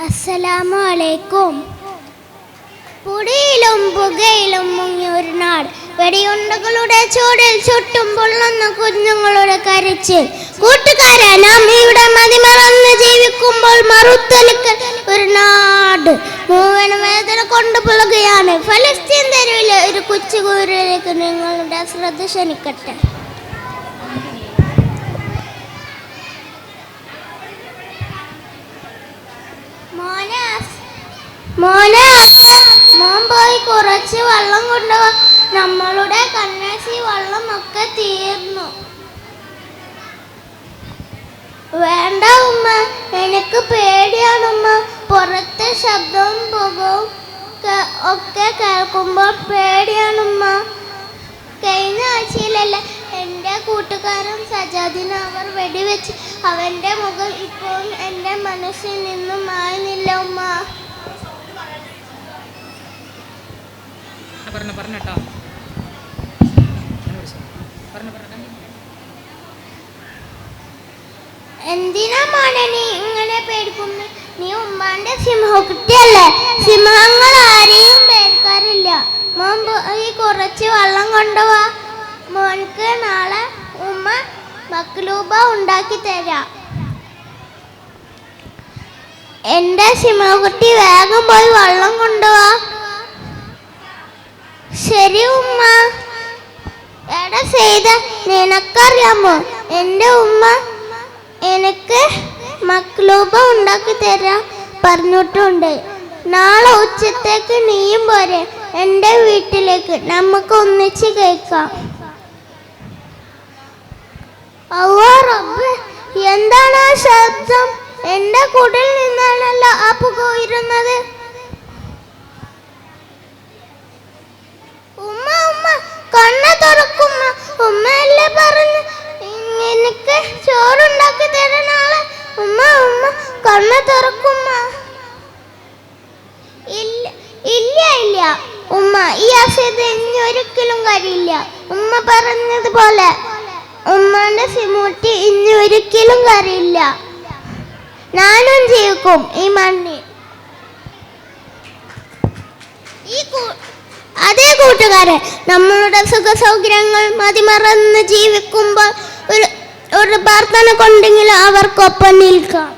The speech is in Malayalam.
അസ്സലാമു അലൈക്കും. പൊടിയിലും പുകയിലും മുങ്ങി ഒരു നാട്, വെടിയുണ്ടകളുടെ ചൂടിൽ ചുട്ടും പൊള്ളുന്ന കുഞ്ഞുങ്ങളുടെ കരച്ചിൽ. കൂട്ടുകാരെ, നാം ഇവിടെ മതിമറന്ന് ജീവിക്കുമ്പോൾ മറുത്തൊലിക്കൽ ഒരു നാട് മുഴുവൻ വേദന കൊണ്ട് പുലകുകയാണ്. ഫലസ്തീൻ തെരുവിലെ ഒരു കൊച്ചുകൂരിലേക്ക് നിങ്ങളുടെ ശ്രദ്ധ ക്ഷണിക്കട്ടെ. മോൻ പോയി കുറച്ച് വെള്ളം കൊണ്ടുപോവാ. നമ്മളുടെ കണ്ണാശി വെള്ളം ഒക്കെ തീർന്നു. വേണ്ട ഉമ്മ, എനിക്ക് പേടിയാണ് ഉമ്മ. പുറത്തെ ശബ്ദവും പുകവും ഒക്കെ കേൾക്കുമ്പോൾ പേടിയാണ് ഉമ്മ. കഴിഞ്ഞ ആഴ്ചയിലല്ല എൻ്റെ കൂട്ടുകാരൻ സജാദിന് അവർ വെടിവെച്ച്. അവൻ്റെ മുഖം ഇപ്പോഴും എൻ്റെ മനസ്സിൽ നിന്നും മായുന്നില്ല ഉമ്മ. എന്തിനാ മോനെ നീ ഇങ്ങനെ പേടിക്കുന്നു? നീ ഉമ്മാന്റെ സിംഹക്കുട്ടിയല്ലേ. സിംഹങ്ങൾ ആരെയും പേടിക്കാറില്ല. മോൻ ഈ കുറച്ച് വെള്ളം കൊണ്ടുപോവാ. മോൻക്ക് നാളെ ഉമ്മ മക്ലൂബ ഉണ്ടാക്കി തരാം. എൻ്റെ സിംഹക്കുട്ടി, വേഗം പോയി വെള്ളം കൊണ്ടുപോവാ. ശരി ഉമ്മ. എടാ ചെയ്ത, നിനക്കറിയാമോ എൻ്റെ ഉമ്മ എനിക്ക് മക്ലൂബ ഉണ്ടാക്കി തരാൻ പറഞ്ഞിട്ടുണ്ട്. നാളെ ഉച്ചത്തേക്ക് നീയും പോരെ എൻ്റെ വീട്ടിലേക്ക്, നമുക്ക് ഒന്നിച്ച് കഴിക്കാം. അല്ലാ റബ്ബേ, എന്താണ് ആ ശബ്ദം? എൻ്റെ കുടിൽ നിന്നാണല്ലോ ആ പുക ഉയരുന്നത്. ഉമ്മ ഉമ്മ കണ്ണ് തുറക്കുമ്മ. ഉമ്മയല്ലേ പറഞ്ഞു എനിക്ക് ചോറുണ്ടാക്കി തരാൻ നാളെ. ഉമ്മ ഉമ്മ കണ്ണ് തുറക്കുമ്മ. ഇല്ല ഇല്ല ഇല്ല ഉമ്മ, ഈ ആശയത്തെ ഇനി ഒരിക്കലും കാര്യമില്ല. ഉമ്മ പറഞ്ഞതുപോലെ ഉമ്മാന്റെ സിമൂട്ടി ഇനി ഒരിക്കലും കാര്യമില്ല. ഞാനും ജീവിക്കും ഈ മണ്ണിൽ. അതേ കൂട്ടുകാരെ, നമ്മളുടെ സുഖ സൗകര്യങ്ങൾ മതിമറന്ന് ജീവിക്കുമ്പോൾ ഒരു പ്രാർത്ഥന കൊണ്ടെങ്കിലും അവർക്കൊപ്പം നിൽക്കാം.